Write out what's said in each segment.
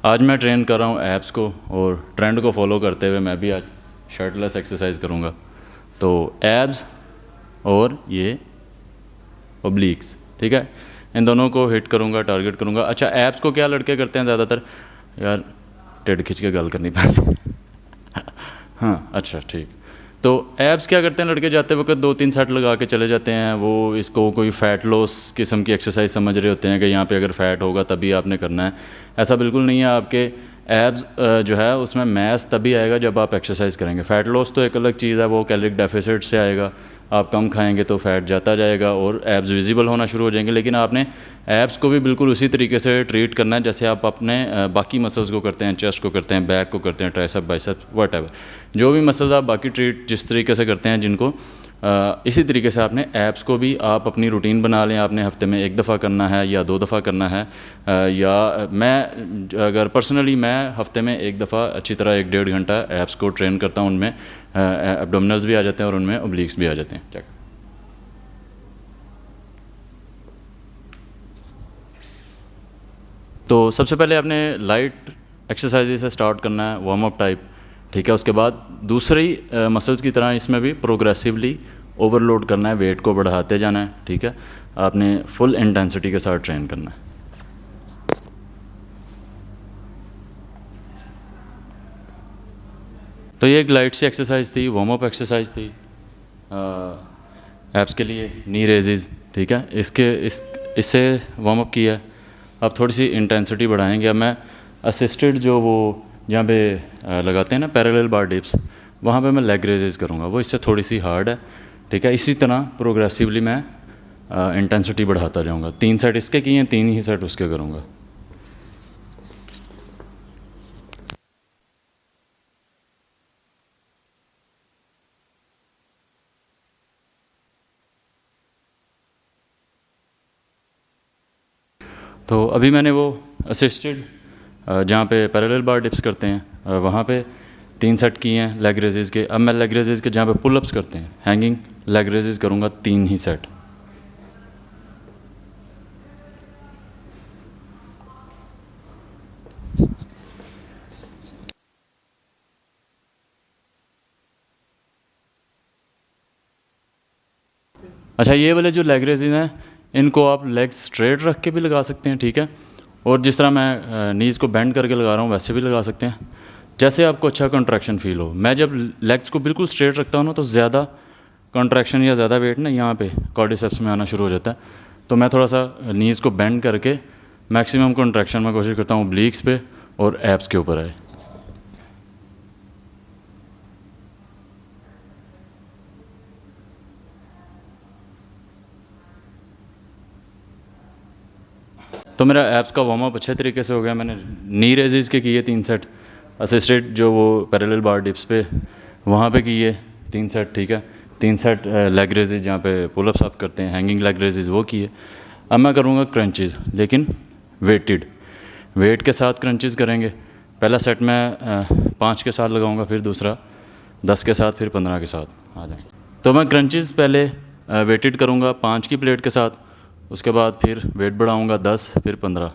आज मैं ट्रेन कर रहा हूँ एब्स को, और ट्रेंड को फॉलो करते हुए मैं भी आज शर्टलेस एक्सरसाइज करूँगा। तो एब्स और ये ओब्लिक्स, ठीक है, इन दोनों को हिट करूँगा, टारगेट करूँगा। अच्छा, एब्स को क्या लड़के करते हैं ज़्यादातर? यार टेढ़ खिंच के गल करनी पड़ती हाँ अच्छा ठीक। तो एब्स क्या करते हैं लड़के? जाते वक्त 2-3 सेट लगा के चले जाते हैं। वो इसको कोई फ़ैट लॉस किस्म की एक्सरसाइज समझ रहे होते हैं कि यहाँ पे अगर फ़ैट होगा तभी आपने करना है। ऐसा बिल्कुल नहीं है। आपके एब्स जो है उसमें मैस तभी आएगा जब आप एक्सरसाइज करेंगे। फ़ैट लॉस तो एक अलग चीज़ है, वो कैलोरिक डेफिसिट से आएगा। आप कम खाएंगे तो फ़ैट जाता जाएगा और एब्स विजिबल होना शुरू हो जाएंगे। लेकिन आपने एब्स को भी बिल्कुल उसी तरीके से ट्रीट करना है जैसे आप अपने बाकी मसल्स को करते हैं, चेस्ट को करते हैं, बैक को करते हैं, ट्राइसेप, बाइसेप, व्हाटएवर। जो भी मसल्स आप बाकी ट्रीट जिस तरीके से करते हैं जिनको, इसी तरीके से आपने एब्स को भी आप अपनी रूटीन बना लें। आपने हफ्ते में 1 दफ़ा करना है या 2 दफ़ा करना है, या मैं अगर पर्सनली मैं हफ्ते में 1 दफ़ा अच्छी तरह 1-1.5 घंटा एब्स को ट्रेन करता हूँ। उनमें एब्डोमिनल्स भी आ जाते हैं और उनमें ओब्लिक्स भी आ जाते हैं। चेक। तो सबसे पहले आपने लाइट एक्सरसाइज से स्टार्ट करना है, वार्म अप टाइप, ठीक है। उसके बाद दूसरी मसल्स की तरह इसमें भी प्रोग्रेसिवली ओवरलोड करना है, वेट को बढ़ाते जाना है, ठीक है। आपने फुल इंटेंसिटी के साथ ट्रेन करना है। तो ये एक लाइट सी एक्सरसाइज थी, वार्म अप एक्सरसाइज थी एब्स के लिए, नी रेजेस, ठीक है। इससे वार्म अप किया। अब थोड़ी सी इंटेंसिटी बढ़ाएंगे। अब मैं असिस्टेड जो वो जहाँ पे लगाते हैं ना पैरेलल बार डिप्स, वहाँ पे मैं लेग रेजेस करूँगा। वो इससे थोड़ी सी हार्ड है, ठीक है। इसी तरह प्रोग्रेसिवली मैं इंटेंसिटी बढ़ाता जाऊँगा। 3 सेट इसके किए हैं, 3 ही सेट उसके करूँगा। तो अभी मैंने वो असिस्टेड जहाँ पे पैरेलल बार डिप्स करते हैं वहाँ पे 3 सेट किए हैं लेग रेजेस के। अब मैं लेग रेजेस के जहाँ पे पुलअप्स करते हैं, हैंगिंग लेग रेजेस करूँगा 3 ही सेट। अच्छा, ये वाले जो लेग रेजेस हैं इनको आप लेग स्ट्रेट रख के भी लगा सकते हैं, ठीक है। और जिस तरह मैं नीज़ को बेंड करके लगा रहा हूँ वैसे भी लगा सकते हैं, जैसे आपको अच्छा कंट्रैक्शन फील हो। मैं जब लेग्स को बिल्कुल स्ट्रेट रखता हूँ ना तो ज़्यादा कंट्रैक्शन या ज़्यादा वेट ना यहाँ पे क्वाड्रिसेप्स में आना शुरू हो जाता है। तो मैं थोड़ा सा नीज़ को बेंड करके मैक्सिमम कंट्रैक्शन में कोशिश करता हूँ ओब्लिक्स पे और एब्स के ऊपर आए। तो मेरा एब्स का वार्म अप अच्छे तरीके से हो गया। मैंने नी रेजेस के किए 3 सेट, असिस्टेड जो वो पैरेलल बार डिप्स पे वहाँ पे किए 3 सेट, ठीक है। 3 सेट लेग रेजेस जहाँ पे पुलअप्स आप करते हैं, हैंगिंग लेग रेजेस, वो किए। अब मैं करूँगा क्रंचेस, लेकिन वेटेड, वेट के साथ क्रंचेस करेंगे। पहला सेट मैं 5 के साथ लगाऊंगा, फिर दूसरा 10 के साथ, फिर 15 के साथ आ जाए। तो मैं क्रंचेस पहले वेटेड करूँगा 5 की प्लेट के साथ, उसके बाद फिर वेट बढ़ाऊँगा 10, फिर 15।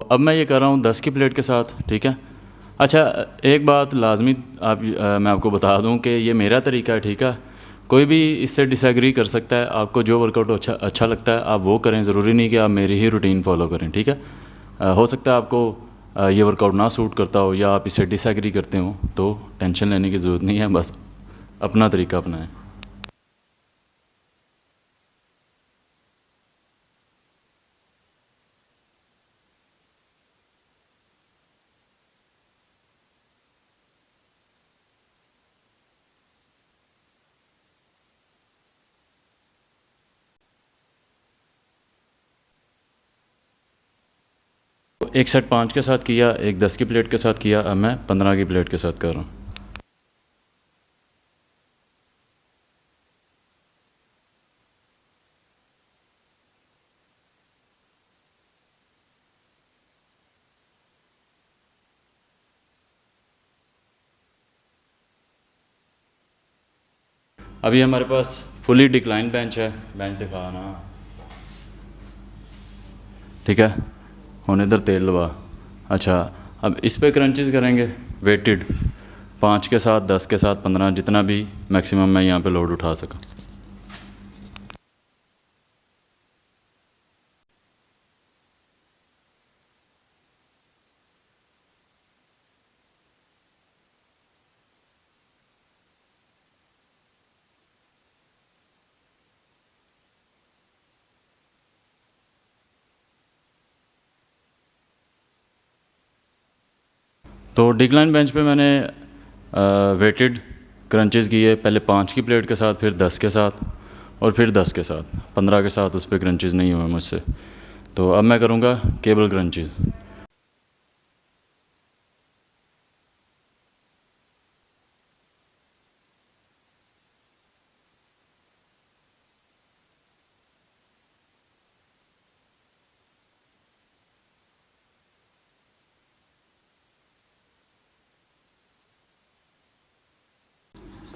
अब मैं ये कर रहा हूँ 10 की प्लेट के साथ, ठीक है। अच्छा, एक बात लाजमी मैं आपको बता दूँ कि ये मेरा तरीका है, ठीक है। कोई भी इससे डिसएग्री कर सकता है। आपको जो वर्कआउट अच्छा लगता है आप वो करें, ज़रूरी नहीं कि आप मेरी ही रूटीन फॉलो करें, ठीक है। हो सकता है आपको ये वर्कआउट ना सूट करता हो या आप इससे डिसएग्री करते हो, तो टेंशन लेने की ज़रूरत नहीं है, बस अपना तरीका अपनाएं। एक सेट 5 के साथ किया, एक 10 की प्लेट के साथ किया, अब मैं 15 की प्लेट के साथ कर रहा हूँ। अभी हमारे पास फुली डिक्लाइन बेंच है, बेंच दिखाना, ठीक है, होने इधर तेल लगा। अच्छा, अब इस पे क्रंचेस करेंगे वेटेड, 5 के साथ, 10 के साथ, 15, जितना भी मैक्सिमम मैं यहाँ पे लोड उठा सका। तो डिक्लाइन बेंच पे मैंने वेटेड क्रंचेस किए, पहले 5 की प्लेट के साथ, फिर 10 के साथ, और फिर 10 के साथ, 15 के साथ उस पर क्रंचेस नहीं हुए मुझसे। तो अब मैं करूँगा केबल क्रंचेस।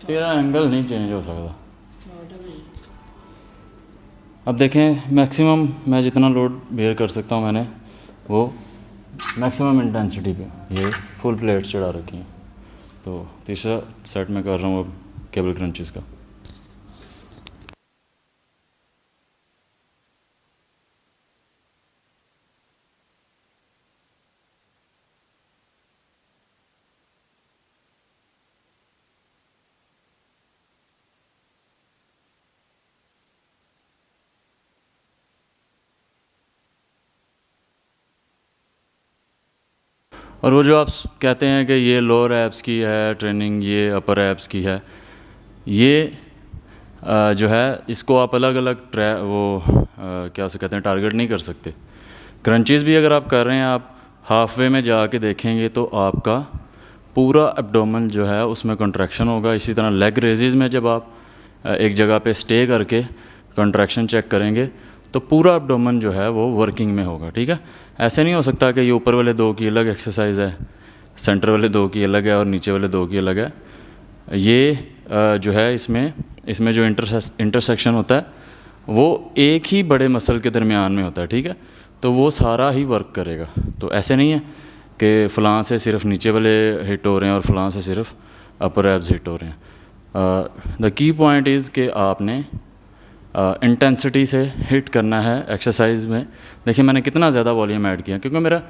तेरा एंगल नहीं चेंज हो सकता। अब देखें, मैक्सिमम मैं जितना लोड बेयर कर सकता हूँ मैंने वो मैक्सिमम इंटेंसिटी पे ये फुल प्लेट्स चढ़ा रखी हैं। तो तीसरा सेट में कर रहा हूँ अब केबल क्रंचेस का। और वो जो आप कहते हैं कि ये लोअर एब्स की है ट्रेनिंग, ये अपर एब्स की है, ये जो है इसको आप अलग अलग क्या उसे कहते हैं, टारगेट नहीं कर सकते। क्रंचेस भी अगर आप कर रहे हैं, आप हाफ वे में जाके देखेंगे तो आपका पूरा एब्डोमेन जो है उसमें कंट्रैक्शन होगा। इसी तरह लेग रेजेस में जब आप एक जगह पे स्टे करके कंट्रैक्शन चेक करेंगे तो पूरा एब्डोमेन जो है वो वर्किंग में होगा, ठीक है। ऐसे नहीं हो सकता कि ये ऊपर वाले 2 की अलग एक्सरसाइज है, सेंटर वाले 2 की अलग है और नीचे वाले 2 की अलग है। ये जो है इसमें जो इंटरसेक्शन होता है वो एक ही बड़े मसल के दरमियान में होता है, ठीक है। तो वो सारा ही वर्क करेगा। तो ऐसे नहीं है कि फ़लाँ से सिर्फ नीचे वाले हिट हो रहे हैं और फ़लाँ से सिर्फ अपर एब्स हिट हो रहे हैं। द की पॉइंट इज़ कि आपने इंटेंसिटी से हिट करना है एक्सरसाइज में। देखिए मैंने कितना ज़्यादा वॉल्यूम ऐड किया, क्योंकि मेरा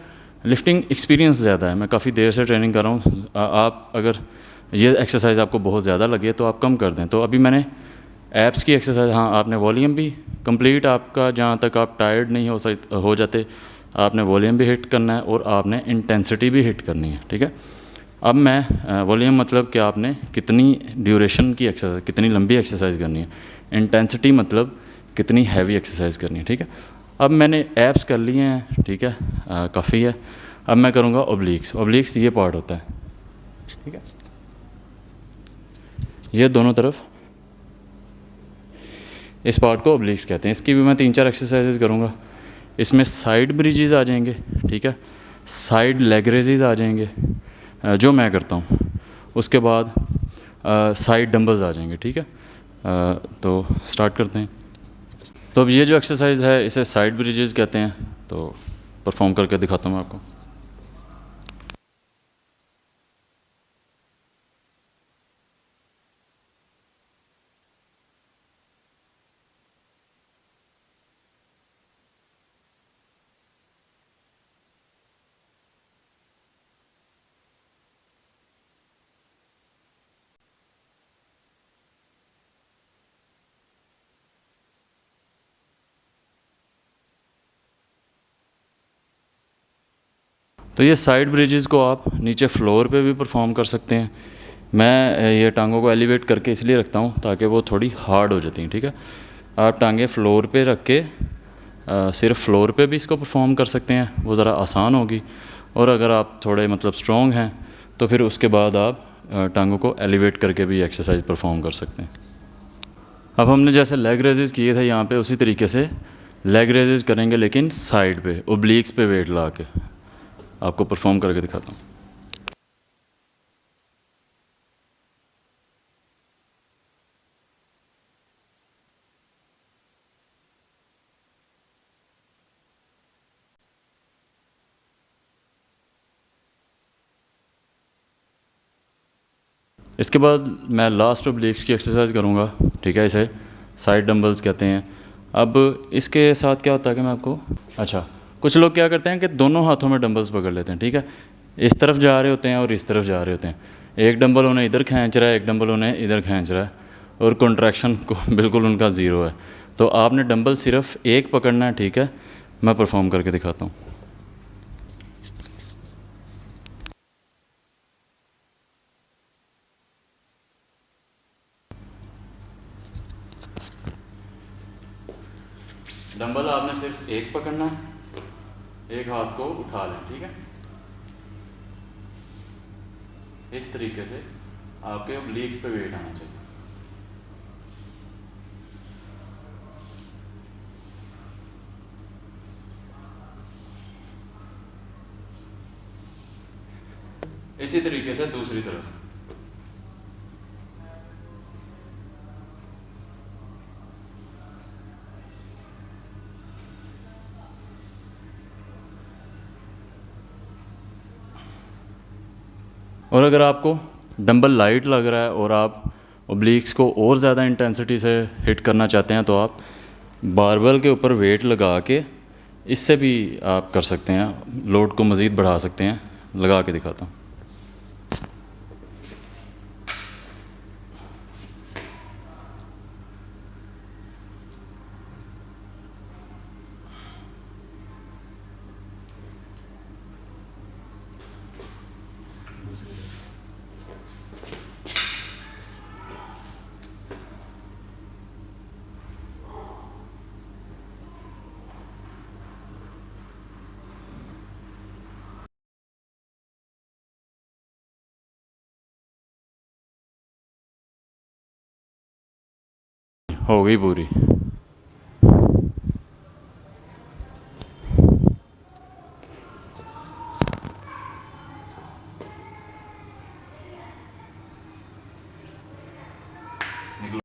लिफ्टिंग एक्सपीरियंस ज़्यादा है, मैं काफ़ी देर से ट्रेनिंग कर रहा हूँ। आप अगर ये एक्सरसाइज आपको बहुत ज़्यादा लगे तो आप कम कर दें। तो अभी मैंने एब्स की एक्सरसाइज, हाँ आपने वॉल्यूम भी कंप्लीट, आपका जहाँ तक आप टायर्ड नहीं हो जाते, आपने वॉल्यूम भी हिट करना है और आपने इंटेंसिटी भी हिट करनी है, ठीक है। अब मैं वॉल्यूम मतलब कि आपने कितनी ड्यूरेशन की एक्सरसाइज, कितनी लंबी एक्सरसाइज करनी है, इंटेंसिटी मतलब कितनी हैवी एक्सरसाइज करनी है, ठीक है। अब मैंने एब्स कर लिए हैं, ठीक है, काफ़ी है। अब मैं करूँगा ओब्लिक्स। ओब्लिक्स ये पार्ट होता है, ठीक है, ये दोनों तरफ, इस पार्ट को ओब्लिक्स कहते हैं। इसकी भी मैं 3-4 एक्सरसाइजेज करूँगा। इसमें साइड ब्रिजेस आ जाएंगे, ठीक है, साइड लेग रेजेस आ जाएंगे जो मैं करता हूँ। उसके बाद साइड डंबल्स आ जाएंगे, ठीक है। तो स्टार्ट करते हैं। तो अब ये जो एक्सरसाइज है इसे साइड ब्रिजेस कहते हैं। तो परफॉर्म करके दिखाता हूँ आपको। तो ये साइड ब्रिजेस को आप नीचे फ्लोर पे भी परफॉर्म कर सकते हैं। मैं ये टांगों को एलिवेट करके इसलिए रखता हूँ ताकि वो थोड़ी हार्ड हो जाती हैं, ठीक है। आप टांगे फ्लोर पे रख के सिर्फ फ्लोर पे भी इसको परफॉर्म कर सकते हैं, वो ज़रा आसान होगी। और अगर आप थोड़े मतलब स्ट्रॉन्ग हैं तो फिर उसके बाद आप टांगों को एलिवेट करके भी एक्सरसाइज परफॉर्म कर सकते हैं। अब हमने जैसे लेग रेजेस किए थे यहाँ पे, उसी तरीके से लेग रेजेस करेंगे लेकिन साइड पे ओब्लिक्स पे वेट ला के। आपको परफॉर्म करके दिखाता हूँ। इसके बाद मैं लास्ट ओब्लिक्स की एक्सरसाइज करूँगा, ठीक है। इसे साइड डंबल्स कहते हैं। अब इसके साथ क्या होता है कि मैं आपको, अच्छा, कुछ लोग क्या करते हैं कि दोनों हाथों में डंबल्स पकड़ लेते हैं, ठीक है। इस तरफ जा रहे होते हैं और इस तरफ जा रहे होते हैं। एक डंबल उन्हें इधर खींच रहा है, एक डंबल उन्हें इधर खींच रहा है, और कॉन्ट्रैक्शन को बिल्कुल उनका ज़ीरो है। तो आपने डंबल सिर्फ एक पकड़ना है, ठीक है। मैं परफॉर्म करके दिखाता हूँ। डंबल आपने सिर्फ एक पकड़ना है, एक हाथ को उठा लें, ठीक है। इस तरीके से आपके ओब्लिक्स पे वेट आना चाहिए। इसी तरीके से दूसरी तरफ। और अगर आपको डंबल लाइट लग रहा है और आप ओब्लिक्स को और ज़्यादा इंटेंसिटी से हिट करना चाहते हैं, तो आप बारबल के ऊपर वेट लगा के इससे भी आप कर सकते हैं, लोड को मज़ीद बढ़ा सकते हैं। लगा के दिखाता हूँ। हो गई पूरी।